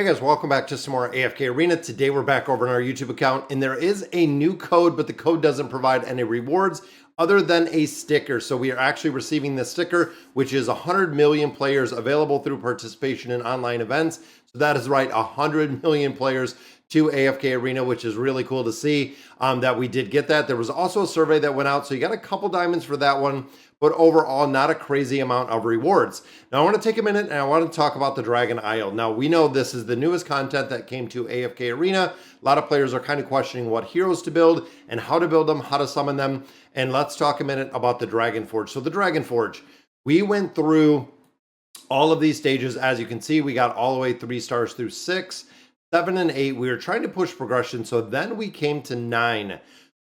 Hey guys, welcome back to some more AFK Arena. Today we're back over on our YouTube account and there is a new code, but the code doesn't provide any rewards other than a sticker. So we are actually receiving this sticker, which is 100 million players available through participation in online events. So that is right, 100 million players to AFK Arena, which is really cool to see that we did get that. There was also a survey that went out, so you got a couple diamonds for that one, but overall not a crazy amount of rewards. Now I want to take a minute and I want to talk about the Dragon Isle. Now we know this is the newest content that came to AFK Arena. A lot of players are kind of questioning what heroes to build and how to build them, how to summon them. And let's talk a minute about the Dragon Forge. So the Dragon Forge, we went through all of these stages. As you can see, we got all the way 3 stars through 6, 7, and 8. We were trying to push progression. So then we came to 9.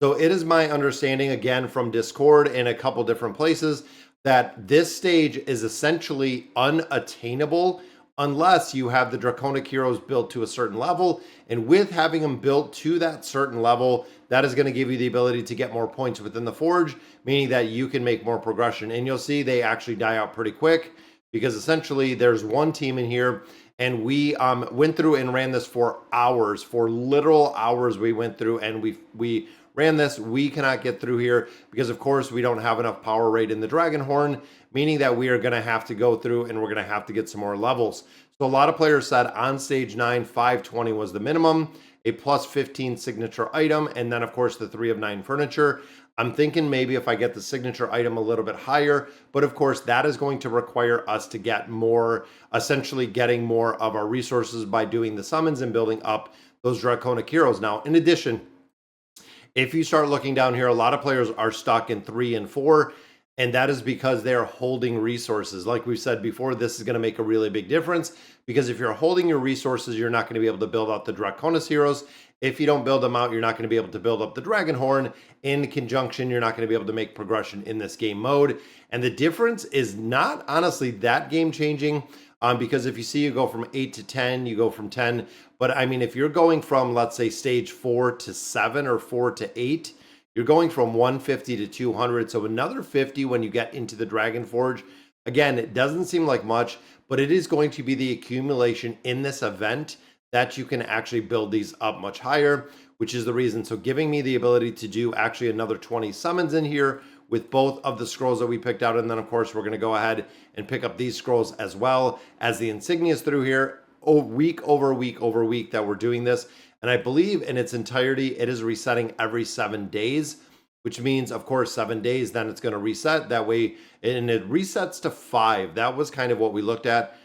So it is my understanding, again, from Discord and a couple different places, that this stage is essentially unattainable unless you have the draconic heroes built to a certain level. And with having them built to that certain level, that is going to give you the ability to get more points within the forge, meaning that you can make more progression. And you'll see they actually die out pretty quick because essentially there's one team in here and we went through and ran this for hours, for literal hours. We went through and we ran this. We cannot get through here because of course we don't have enough power rate in the dragon horn, meaning that we are going to have to go through and we're going to have to get some more levels. So a lot of players said on stage 9, 520 was the minimum, a plus 15 signature item, and then of course the 3 of 9 furniture. I'm thinking maybe if I get the signature item a little bit higher, but of course that is going to require us to get more, essentially getting more of our resources by doing the summons and building up those draconic heroes. Now, in addition, if you start looking down here, a lot of players are stuck in 3 and 4, and that is because they're holding resources. Like we've said before, this is going to make a really big difference because if you're holding your resources, you're not going to be able to build out the Draconis heroes. If you don't build them out, you're not going to be able to build up the Dragon Horn. In conjunction, you're not going to be able to make progression in this game mode. And the difference is not honestly that game changing. Because if you see, you go from 8 to 10, you go from 10. But I mean, if you're going from, let's say, stage 4 to 7 or 4 to 8, you're going from 150 to 200. So another 50 when you get into the Dragon Forge. Again, it doesn't seem like much, but it is going to be the accumulation in this event that you can actually build these up much higher, which is the reason. So giving me the ability to do actually another 20 summons in here with both of the scrolls that we picked out. And then of course, we're going to go ahead and pick up these scrolls as well as the insignias through here week over week over week that we're doing this. And I believe in its entirety, it is resetting every 7 days, which means of course 7 days, then it's going to reset that way. And it resets to 5. That was kind of what we looked at.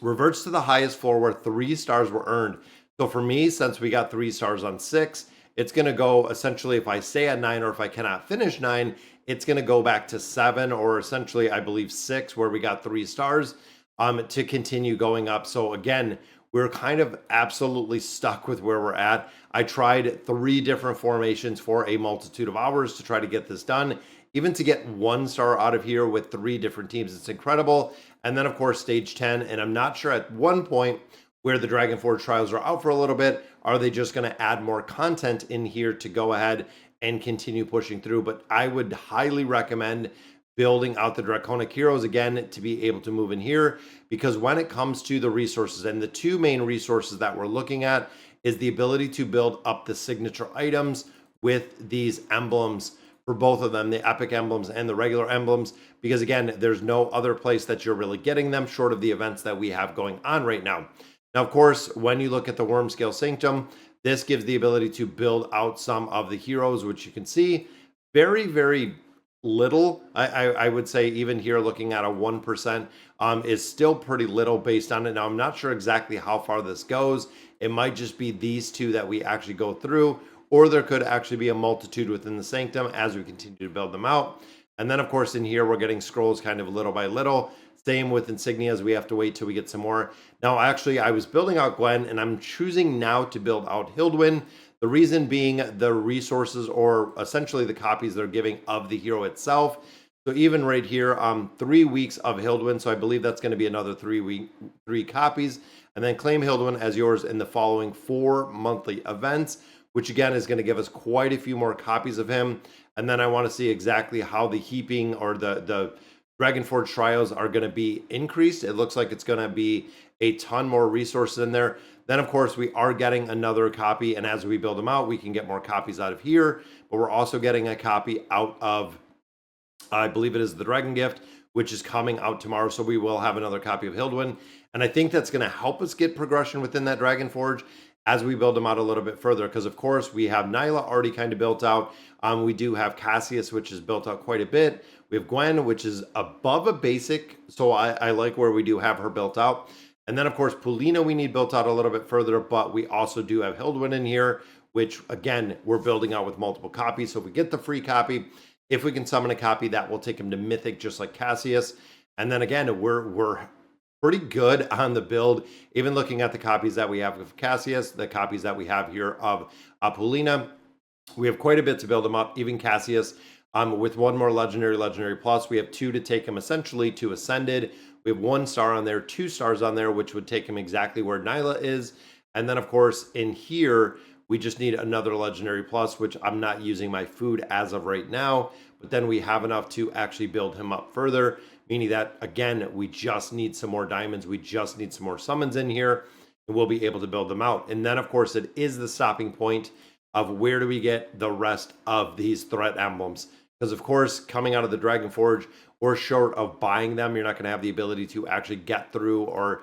Reverts to the highest floor where 3 stars were earned. So for me, since we got 3 stars on 6, it's going to go essentially, if I stay at 9 or if I cannot finish 9, it's going to go back to 7 or essentially, I believe 6, where we got 3 stars to continue going up. So again, we're kind of absolutely stuck with where we're at. I tried 3 different formations for a multitude of hours to try to get this done. Even to get 1 star out of here with 3 different teams, it's incredible. And then of course, stage 10, and I'm not sure at one point where the Dragon Forge trials are out for a little bit, are they just going to add more content in here to go ahead and continue pushing through? But I would highly recommend building out the Draconic heroes again to be able to move in here, because when it comes to the resources, and the 2 main resources that we're looking at is the ability to build up the signature items with these emblems for both of them, the epic emblems and the regular emblems, because again, there's no other place that you're really getting them short of the events that we have going on right now. Now, of course, when you look at the Worm Scale Sanctum, this gives the ability to build out some of the heroes, which you can see very, very little. I would say even here looking at a 1% is still pretty little based on it. Now, I'm not sure exactly how far this goes. It might just be these 2 that we actually go through, or there could actually be a multitude within the Sanctum as we continue to build them out. And then, of course, in here, we're getting scrolls kind of little by little. Same with insignias. We have to wait till we get some more. Now, actually, I was building out Gwen, and I'm choosing now to build out Hildwyn. The reason being the resources, or essentially the copies they're giving of the hero itself. So even right here, 3 weeks of Hildwyn. So I believe that's going to be another 3 copies. And then claim Hildwyn as yours in the following 4 monthly events, which again is going to give us quite a few more copies of him. And then I want to see exactly how the heaping or the Dragonforge trials are going to be increased. It looks like it's going to be a ton more resources in there. Then, of course, we are getting another copy, and as we build them out, we can get more copies out of here. But we're also getting a copy out of, I believe it is the Dragon Gift, which is coming out tomorrow. So we will have another copy of Hildwyn. And I think that's going to help us get progression within that Dragonforge as we build them out a little bit further. Because, of course, we have Nyla already kind of built out. We do have Cassius, which is built out quite a bit. We have Gwen, which is above a basic. So I like where we do have her built out. And then, of course, Polina we need built out a little bit further. But we also do have Hildwyn in here, which, again, we're building out with multiple copies. So if we get the free copy, if we can summon a copy, that will take him to Mythic, just like Cassius. And then again, we're pretty good on the build. Even looking at the copies that we have of Cassius, the copies that we have here of Polina, we have quite a bit to build him up. Even Cassius, with one more Legendary Plus, we have 2 to take him essentially to Ascended. We have 1 star on there, 2 stars on there, which would take him exactly where Nyla is. And then, of course, in here, we just need another Legendary Plus, which I'm not using my food as of right now. But then we have enough to actually build him up further, meaning that, again, we just need some more diamonds. We just need some more summons in here, and we'll be able to build them out. And then, of course, it is the stopping point of where do we get the rest of these threat emblems. Because, of course, coming out of the Dragonforge, or short of buying them, you're not going to have the ability to actually get through or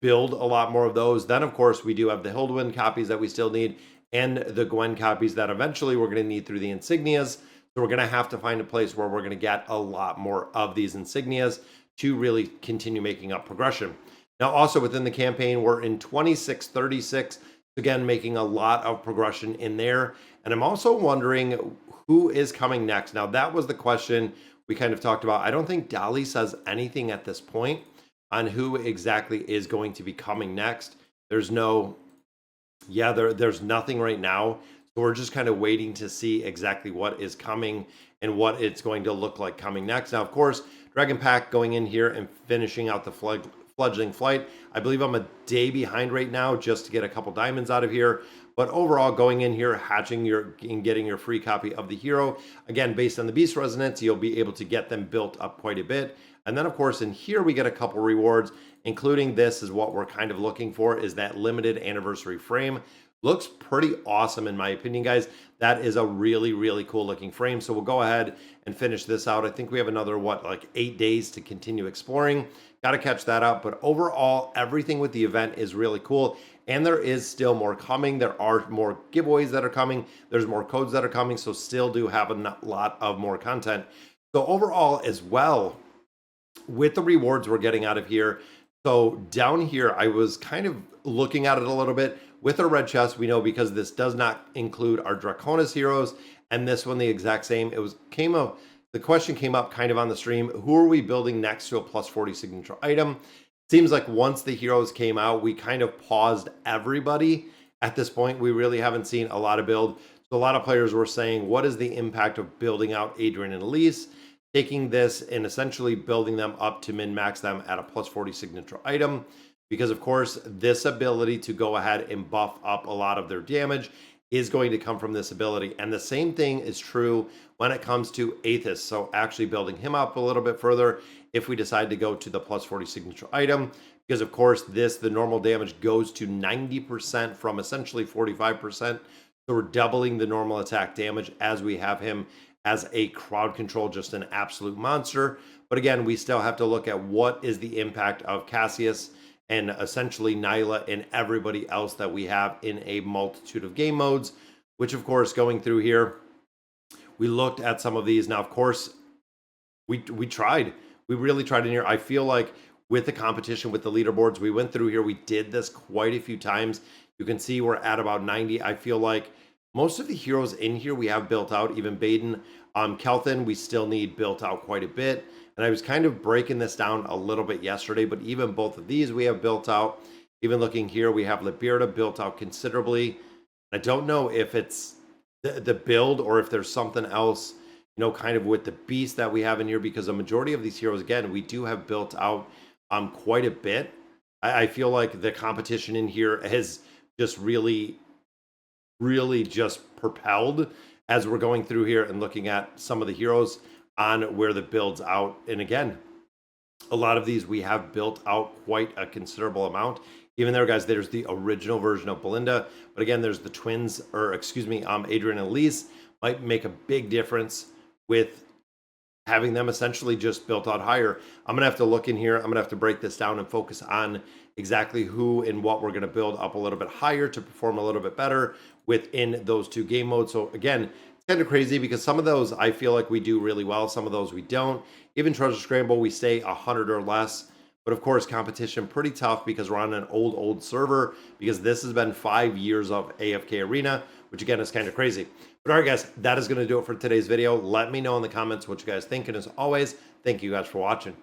build a lot more of those. Then, of course, we do have the Hildwyn copies that we still need and the Gwen copies that eventually we're going to need through the insignias. So we're going to have to find a place where we're going to get a lot more of these insignias to really continue making up progression. Now, also within the campaign, we're in 2636. Again, making a lot of progression in there. And I'm also wondering who is coming next. Now, that was the question we kind of talked about. I don't think Dolly says anything at this point on who exactly is going to be coming next. There's no, there's nothing right now. So we're just kind of waiting to see exactly what is coming and what it's going to look like coming next. Now, of course, Dragon Pack going in here and finishing out the fledgling flight. I believe I'm a day behind right now just to get a couple diamonds out of here. But overall, going in here, hatching and getting your free copy of the hero. Again, based on the beast resonance, you'll be able to get them built up quite a bit. And then, of course, in here, we get a couple rewards, including this is what we're kind of looking for, is that limited anniversary frame. Looks pretty awesome, in my opinion, guys. That is a really, really cool looking frame. So we'll go ahead and finish this out. I think we have another, like 8 days to continue exploring. Got to catch that up. But overall, everything with the event is really cool. And there is still more coming. There are more giveaways that are coming. There's more codes that are coming. So still do have a lot of more content. So overall as well, with the rewards we're getting out of here. So down here, I was kind of looking at it a little bit. With our red chest, we know because this does not include our Draconis heroes, and this one the exact same. The question came up kind of on the stream. Who are we building next to a plus 40 signature item? Seems like once the heroes came out, we kind of paused everybody. At this point, we really haven't seen a lot of build. So a lot of players were saying, what is the impact of building out Adrian and Elise? Taking this and essentially building them up to min-max them at a plus 40 signature item. Because, of course, this ability to go ahead and buff up a lot of their damage is going to come from this ability. And the same thing is true when it comes to Aethys. So actually building him up a little bit further if we decide to go to the plus 40 signature item. Because, of course, the normal damage goes to 90% from essentially 45%. So we're doubling the normal attack damage as we have him as a crowd control, just an absolute monster. But again, we still have to look at what is the impact of Cassius and essentially Nyla and everybody else that we have in a multitude of game modes, which, of course, going through here, we looked at some of these. Now, of course, we tried. We really tried in here. I feel like with the competition, with the leaderboards, we went through here. We did this quite a few times. You can see we're at about 90. I feel like most of the heroes in here we have built out. Even Baden, Kelthin, we still need built out quite a bit. And I was kind of breaking this down a little bit yesterday, but even both of these we have built out. Even looking here, we have Liberta built out considerably. I don't know if it's the build or if there's something else, kind of with the beast that we have in here, because a majority of these heroes, again, we do have built out quite a bit. I feel like the competition in here has just really just propelled as we're going through here and looking at some of the heroes. on where the build's out. And again, a lot of these we have built out quite a considerable amount. Even there, guys, there's the original version of Belinda, but again, there's the twins, or excuse me, Adrian and Elise. Might make a big difference with having them essentially just built out higher. I'm gonna have to look in here. I'm gonna have to break this down and focus on exactly who and what we're gonna build up a little bit higher to perform a little bit better within those two game modes. So again, it's kind of crazy because some of those I feel like we do really well, some of those we don't. Even Treasure Scramble, we stay 100 or less. But of course, competition pretty tough because we're on an old server, because this has been 5 years of AFK Arena, which again is kind of crazy. But all right, guys, that is going to do it for today's video. Let me know in the comments what you guys think. And as always, thank you guys for watching.